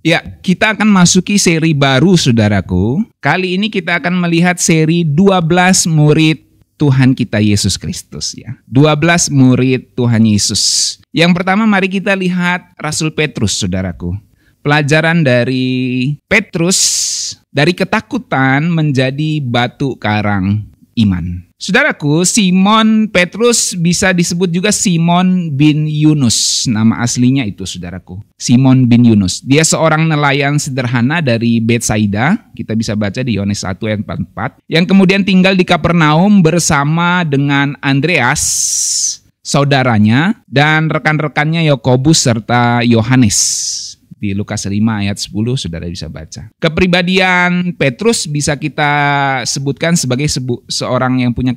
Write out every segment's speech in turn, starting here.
Ya, kita akan masuki seri baru saudaraku. Kali ini kita akan melihat seri 12 murid Tuhan kita Yesus Kristus ya. 12 murid Tuhan Yesus. Yang pertama mari kita lihat Rasul Petrus saudaraku. Pelajaran dari Petrus dari ketakutan menjadi batu karang iman. Saudaraku, Simon Petrus bisa disebut juga Simon bin Yunus. Nama aslinya itu saudaraku. Simon bin Yunus. Dia seorang nelayan sederhana dari Betsaida. Kita bisa baca di Yohanes 1 ayat 44. Yang kemudian tinggal di Kapernaum bersama dengan Andreas, saudaranya, dan rekan-rekannya Yakobus serta Yohanes. Di Lukas 5 ayat 10 saudara bisa baca. Kepribadian Petrus bisa kita sebutkan sebagai seorang yang punya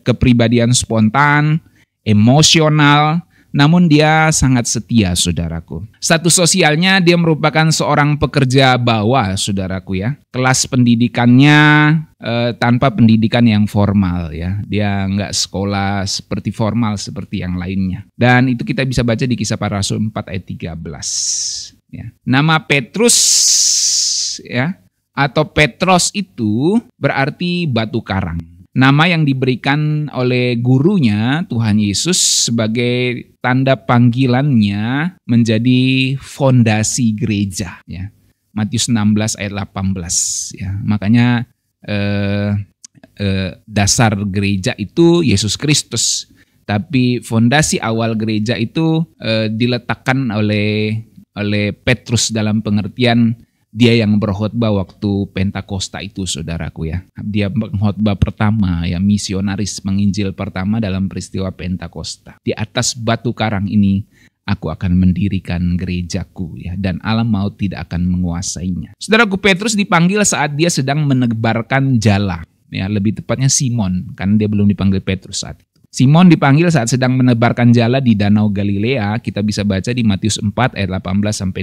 kepribadian spontan, emosional, namun dia sangat setia saudaraku. Status sosialnya dia merupakan seorang pekerja bawah saudaraku ya. Kelas pendidikannya tanpa pendidikan yang formal ya. Dia nggak sekolah seperti formal seperti yang lainnya. Dan itu kita bisa baca di Kisah Para Rasul 4 ayat 13. Ya. Nama Petrus ya atau Petros itu berarti batu karang. Nama yang diberikan oleh gurunya Tuhan Yesus sebagai tanda panggilannya menjadi fondasi gereja ya. Matius 16 ayat 18 ya. Makanya dasar gereja itu Yesus Kristus. Tapi fondasi awal gereja itu diletakkan oleh Petrus dalam pengertian dia yang berkhotbah waktu Pentakosta itu saudaraku ya. Dia khotbah pertama ya, misionaris menginjil pertama dalam peristiwa Pentakosta. Di atas batu karang ini aku akan mendirikan gerejaku ya, dan alam maut tidak akan menguasainya. Saudaraku, Petrus dipanggil saat dia sedang menebarkan jala ya, lebih tepatnya Simon karena dia belum dipanggil Petrus saat itu. Simon dipanggil saat sedang menebarkan jala di Danau Galilea. Kita bisa baca di Matius 4 ayat 18-20.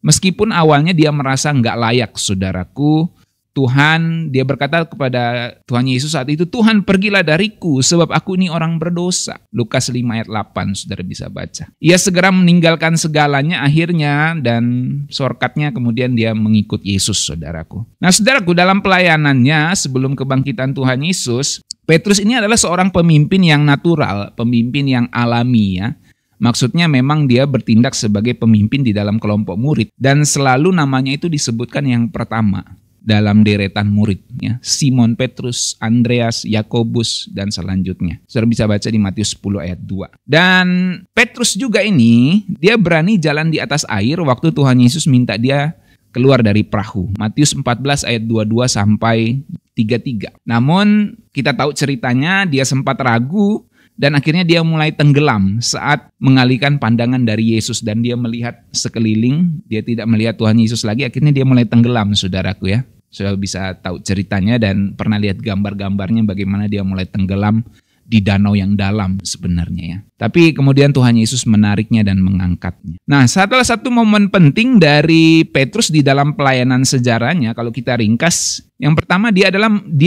Meskipun awalnya dia merasa nggak layak saudaraku, dia berkata kepada Tuhan Yesus saat itu, Tuhan pergilah dariku sebab aku ini orang berdosa. Lukas 5 ayat 8 saudara bisa baca. Ia segera meninggalkan segalanya akhirnya dan shortcutnya kemudian dia mengikut Yesus saudaraku. Nah saudaraku, dalam pelayanannya sebelum kebangkitan Tuhan Yesus, Petrus ini adalah seorang pemimpin yang natural, pemimpin yang alami ya. Maksudnya memang dia bertindak sebagai pemimpin di dalam kelompok murid. Dan selalu namanya itu disebutkan yang pertama dalam deretan murid ya. Simon Petrus, Andreas, Yakobus, dan selanjutnya. Saudara bisa baca di Matius 10 ayat 2. Dan Petrus juga ini, dia berani jalan di atas air waktu Tuhan Yesus minta dia keluar dari perahu. Matius 14 ayat 22 sampai 33. Namun kita tahu ceritanya dia sempat ragu dan akhirnya dia mulai tenggelam saat mengalihkan pandangan dari Yesus dan dia melihat sekeliling, dia tidak melihat Tuhan Yesus lagi, akhirnya dia mulai tenggelam saudaraku ya. Saudara bisa tahu ceritanya dan pernah lihat gambar-gambarnya bagaimana dia mulai tenggelam di danau yang dalam sebenarnya ya. Tapi kemudian Tuhan Yesus menariknya dan mengangkatnya. Nah, salah satu momen penting dari Petrus di dalam pelayanan sejarahnya, kalau kita ringkas, yang pertama dia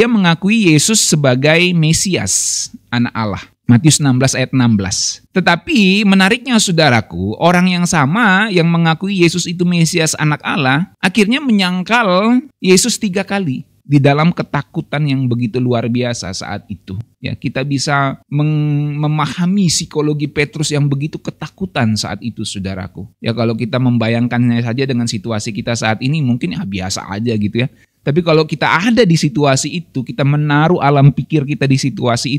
mengakui Yesus sebagai Mesias, anak Allah. Matius 16 ayat 16. Tetapi menariknya saudaraku, orang yang sama yang mengakui Yesus itu Mesias anak Allah, akhirnya menyangkal Yesus 3 kali. Di dalam ketakutan yang begitu luar biasa saat itu. Ya, kita bisa memahami psikologi Petrus yang begitu ketakutan saat itu saudaraku. Ya kalau kita membayangkannya saja dengan situasi kita saat ini mungkin ya biasa aja gitu ya. Tapi kalau kita ada di situasi itu, kita menaruh alam pikir kita di situasi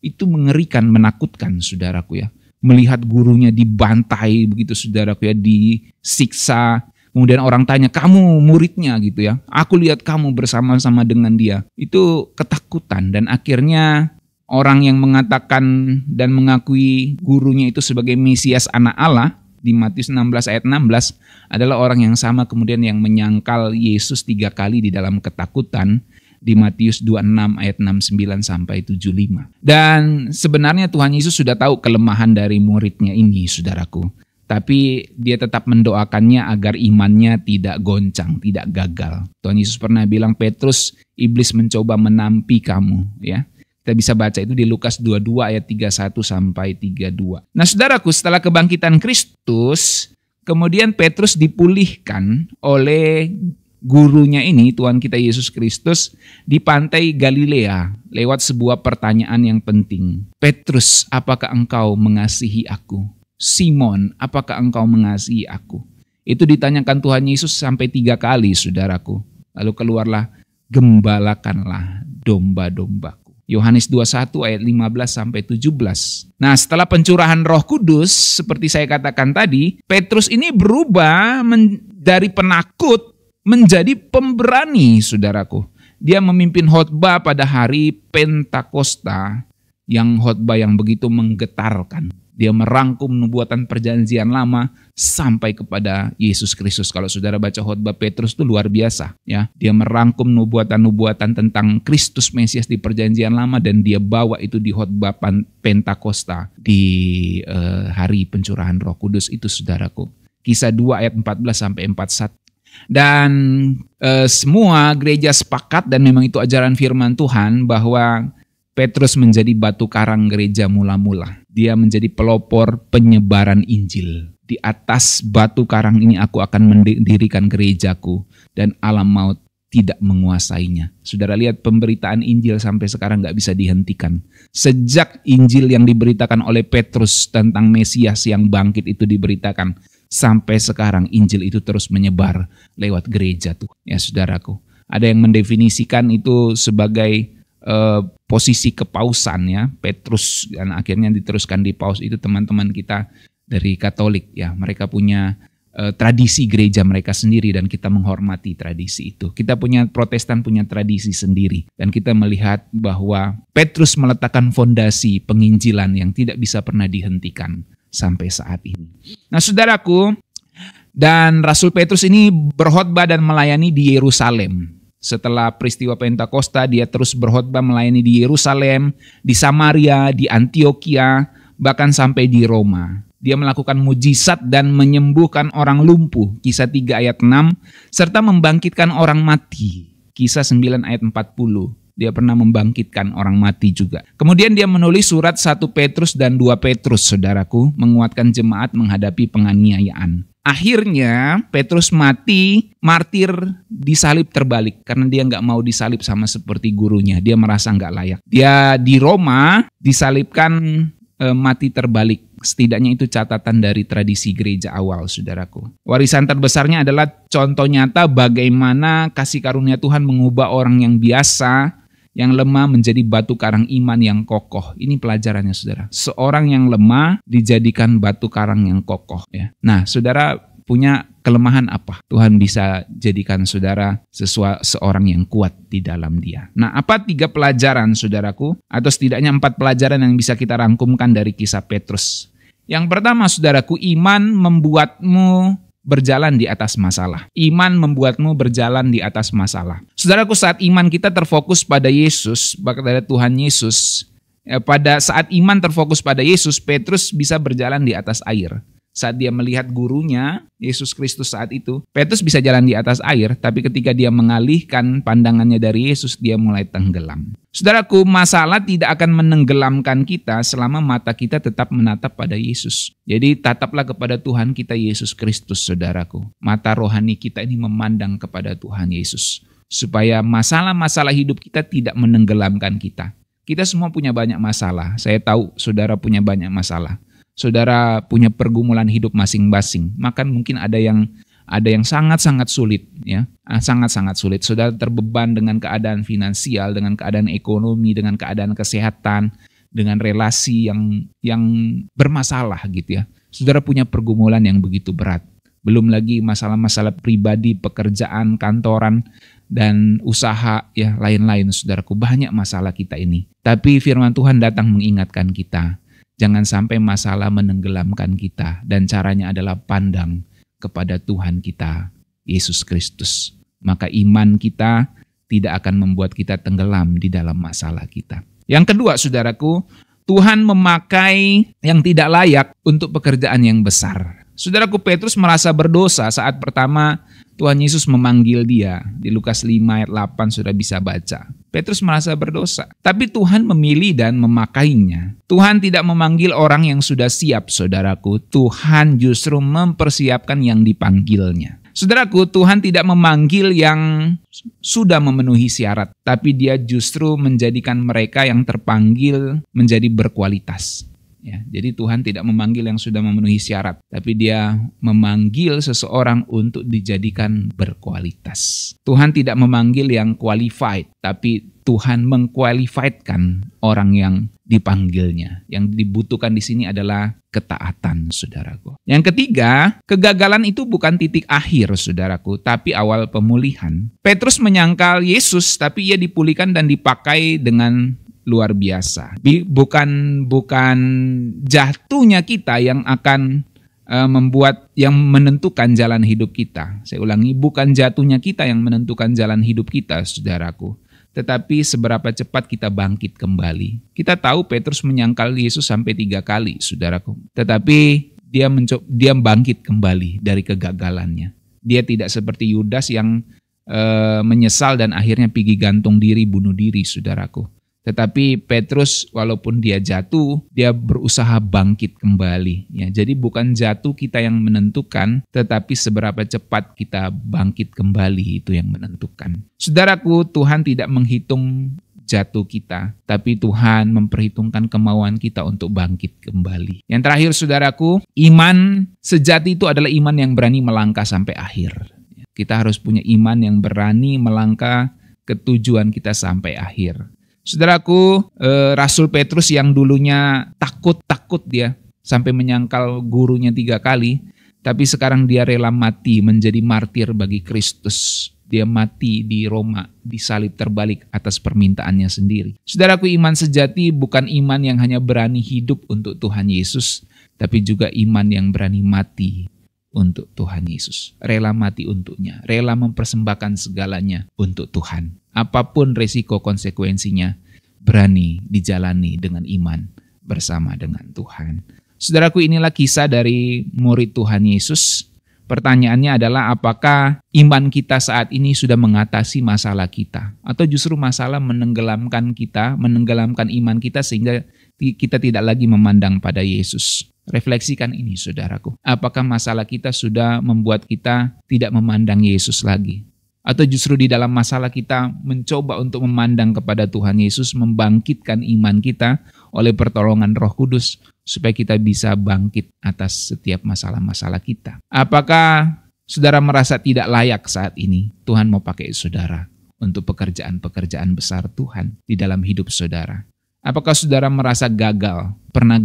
itu mengerikan, menakutkan saudaraku ya. Melihat gurunya dibantai begitu saudaraku ya, disiksa. Kemudian orang tanya, kamu muridnya gitu ya. Aku lihat kamu bersama-sama dengan dia. Itu ketakutan dan akhirnya orang yang mengatakan dan mengakui gurunya itu sebagai Mesias anak Allah di Matius 16 ayat 16 adalah orang yang sama kemudian yang menyangkal Yesus 3 kali di dalam ketakutan di Matius 26 ayat 69 sampai 75. Dan sebenarnya Tuhan Yesus sudah tahu kelemahan dari muridnya ini saudaraku. Tapi dia tetap mendoakannya agar imannya tidak goncang, tidak gagal. Tuhan Yesus pernah bilang, Petrus, iblis mencoba menampi kamu. Ya, kita bisa baca itu di Lukas 22 ayat 31 sampai 32. Nah saudaraku, setelah kebangkitan Kristus, Kemudian Petrus dipulihkan oleh gurunya ini, Tuhan kita Yesus Kristus, di pantai Galilea lewat sebuah pertanyaan yang penting. Petrus, apakah engkau mengasihi aku? Simon, apakah engkau mengasihi aku? Itu ditanyakan Tuhan Yesus sampai 3 kali, saudaraku. Lalu keluarlah, gembalakanlah domba-dombaku. Yohanes 21 ayat 15 sampai 17. Nah, setelah pencurahan Roh Kudus, seperti saya katakan tadi, Petrus ini berubah dari penakut menjadi pemberani, saudaraku. Dia memimpin khotbah pada hari Pentakosta, yang khotbah yang begitu menggetarkan. Dia merangkum nubuatan perjanjian lama sampai kepada Yesus Kristus. Kalau saudara baca khotbah Petrus itu luar biasa, ya. Dia merangkum nubuatan-nubuatan tentang Kristus Mesias di perjanjian lama dan dia bawa itu di khotbah Pentakosta di hari pencurahan Roh Kudus itu, saudaraku. Kisah 2 ayat 14 sampai 41. Dan semua gereja sepakat, dan memang itu ajaran firman Tuhan, bahwa Petrus menjadi batu karang gereja mula-mula. Dia menjadi pelopor penyebaran Injil. Di atas batu karang ini aku akan mendirikan gerejaku dan alam maut tidak menguasainya. Saudara lihat, pemberitaan Injil sampai sekarang gak bisa dihentikan. Sejak Injil yang diberitakan oleh Petrus tentang Mesias yang bangkit itu diberitakan, sampai sekarang Injil itu terus menyebar lewat gereja tuh, ya saudaraku. Ada yang mendefinisikan itu sebagai posisi kepausan, ya, Petrus, dan akhirnya diteruskan di paus itu teman-teman kita dari Katolik, ya. Mereka punya tradisi gereja mereka sendiri dan kita menghormati tradisi itu. Kita punya Protestan punya tradisi sendiri dan kita melihat bahwa Petrus meletakkan fondasi penginjilan yang tidak bisa pernah dihentikan sampai saat ini. Nah, saudaraku, dan Rasul Petrus ini berkhotbah dan melayani di Yerusalem. Setelah peristiwa Pentakosta, dia terus berkhotbah melayani di Yerusalem, di Samaria, di Antioquia, bahkan sampai di Roma. Dia melakukan mujizat dan menyembuhkan orang lumpuh, Kisah 3 ayat 6, serta membangkitkan orang mati, Kisah 9 ayat 40. Dia pernah membangkitkan orang mati juga. Kemudian dia menulis surat 1 Petrus dan 2 Petrus, saudaraku, menguatkan jemaat menghadapi penganiayaan. Akhirnya Petrus mati martir, disalib terbalik karena dia nggak mau disalib sama seperti gurunya. Dia merasa nggak layak. Dia di Roma disalibkan mati terbalik. Setidaknya itu catatan dari tradisi gereja awal, saudaraku. Warisan terbesarnya adalah contoh nyata bagaimana kasih karunia Tuhan mengubah orang yang biasa, yang lemah menjadi batu karang iman yang kokoh. Ini pelajarannya, saudara. Seorang yang lemah dijadikan batu karang yang kokoh, ya. Nah, saudara punya kelemahan apa? Tuhan bisa jadikan saudara seorang yang kuat di dalam dia. Nah, apa 3 pelajaran, saudaraku? Atau setidaknya 4 pelajaran yang bisa kita rangkumkan dari kisah Petrus. Yang pertama, saudaraku, iman membuatmu berjalan di atas masalah. Iman membuatmu berjalan di atas masalah. Saudaraku, saat iman kita terfokus pada Yesus, pada Tuhan Yesus, pada saat iman terfokus pada Yesus, Petrus bisa berjalan di atas air. Saat dia melihat gurunya, Yesus Kristus saat itu, Petrus bisa jalan di atas air, tapi ketika dia mengalihkan pandangannya dari Yesus, dia mulai tenggelam. Saudaraku, masalah tidak akan menenggelamkan kita selama mata kita tetap menatap pada Yesus. Jadi tataplah kepada Tuhan kita Yesus Kristus, saudaraku. Mata rohani kita ini memandang kepada Tuhan Yesus. Supaya masalah-masalah hidup kita tidak menenggelamkan kita. Kita semua punya banyak masalah. Saya tahu saudara punya banyak masalah. Saudara punya pergumulan hidup masing-masing. Maka mungkin ada yang sangat-sangat sulit, ya, sangat-sangat sulit. Saudara terbeban dengan keadaan finansial, dengan keadaan ekonomi, dengan keadaan kesehatan, dengan relasi yang bermasalah, gitu ya. Saudara punya pergumulan yang begitu berat. Belum lagi masalah-masalah pribadi, pekerjaan, kantoran, dan usaha, ya, lain-lain, saudaraku. Banyak masalah kita ini. Tapi firman Tuhan datang mengingatkan kita. Jangan sampai masalah menenggelamkan kita, dan caranya adalah pandang kepada Tuhan kita, Yesus Kristus. Maka iman kita tidak akan membuat kita tenggelam di dalam masalah kita. Yang kedua, saudaraku, Tuhan memakai yang tidak layak untuk pekerjaan yang besar. Saudaraku, Petrus merasa berdosa saat pertama Tuhan Yesus memanggil dia. Di Lukas 5 ayat 8 sudah bisa baca. Petrus merasa berdosa. Tapi Tuhan memilih dan memakainya. Tuhan tidak memanggil orang yang sudah siap, saudaraku. Tuhan justru mempersiapkan yang dipanggilnya. Saudaraku, Tuhan tidak memanggil yang sudah memenuhi syarat, tapi Dia justru menjadikan mereka yang terpanggil menjadi berkualitas. Ya, jadi Tuhan tidak memanggil yang sudah memenuhi syarat, tapi Dia memanggil seseorang untuk dijadikan berkualitas. Tuhan tidak memanggil yang qualified, tapi Tuhan mengqualifiedkan orang yang dipanggilnya. Yang dibutuhkan di sini adalah ketaatan, saudaraku. Yang ketiga, kegagalan itu bukan titik akhir, saudaraku, tapi awal pemulihan. Petrus menyangkal Yesus, tapi ia dipulihkan dan dipakai dengan luar biasa. Bukan jatuhnya kita yang akan yang menentukan jalan hidup kita. Saya ulangi, bukan jatuhnya kita yang menentukan jalan hidup kita, saudaraku, tetapi seberapa cepat kita bangkit kembali. Kita tahu Petrus menyangkal Yesus sampai 3 kali, saudaraku. Tetapi dia bangkit kembali dari kegagalannya. Dia tidak seperti Yudas yang menyesal dan akhirnya pergi gantung diri, bunuh diri, saudaraku. Tetapi Petrus walaupun dia jatuh, dia berusaha bangkit kembali. Ya, jadi bukan jatuh kita yang menentukan, tetapi seberapa cepat kita bangkit kembali itu yang menentukan. Saudaraku, Tuhan tidak menghitung jatuh kita, tapi Tuhan memperhitungkan kemauan kita untuk bangkit kembali. Yang terakhir, saudaraku, iman sejati itu adalah iman yang berani melangkah sampai akhir. Kita harus punya iman yang berani melangkah ke tujuan kita sampai akhir. Saudaraku, Rasul Petrus yang dulunya takut dia sampai menyangkal gurunya 3 kali, tapi sekarang dia rela mati menjadi martir bagi Kristus. Dia mati di Roma, disalib terbalik atas permintaannya sendiri. Saudaraku, iman sejati bukan iman yang hanya berani hidup untuk Tuhan Yesus, tapi juga iman yang berani mati untuk Tuhan Yesus. Rela mati untuknya, rela mempersembahkan segalanya untuk Tuhan. Apapun resiko konsekuensinya, berani dijalani dengan iman bersama dengan Tuhan. Saudaraku, inilah kisah dari murid Tuhan Yesus. Pertanyaannya adalah apakah iman kita saat ini sudah mengatasi masalah kita? Atau justru masalah menenggelamkan iman kita sehingga kita tidak lagi memandang pada Yesus? Refleksikan ini, saudaraku. Apakah masalah kita sudah membuat kita tidak memandang Yesus lagi? Atau justru di dalam masalah kita mencoba untuk memandang kepada Tuhan Yesus, membangkitkan iman kita oleh pertolongan Roh Kudus, supaya kita bisa bangkit atas setiap masalah-masalah kita. Apakah saudara merasa tidak layak saat ini? Tuhan mau pakai saudara untuk pekerjaan-pekerjaan besar Tuhan di dalam hidup saudara. Apakah saudara merasa pernah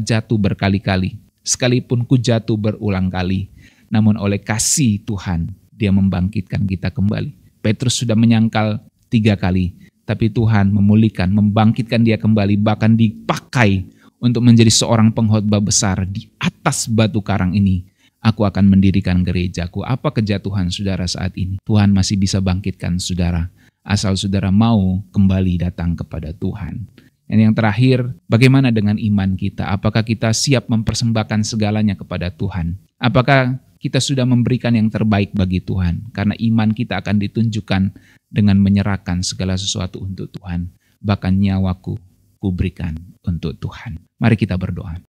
jatuh berkali-kali, sekalipun ku jatuh berulang kali, namun oleh kasih Tuhan, Dia membangkitkan kita kembali. Petrus sudah menyangkal 3 kali, tapi Tuhan memulihkan, membangkitkan dia kembali, bahkan dipakai untuk menjadi seorang pengkhotbah besar. Di atas batu karang ini, aku akan mendirikan gerejaku. Apa kejatuhan saudara saat ini? Tuhan masih bisa bangkitkan saudara, asal saudara mau kembali datang kepada Tuhan. Dan yang terakhir, bagaimana dengan iman kita? Apakah kita siap mempersembahkan segalanya kepada Tuhan? Apakah kita sudah memberikan yang terbaik bagi Tuhan? Karena iman kita akan ditunjukkan dengan menyerahkan segala sesuatu untuk Tuhan. Bahkan nyawaku kuberikan untuk Tuhan. Mari kita berdoa.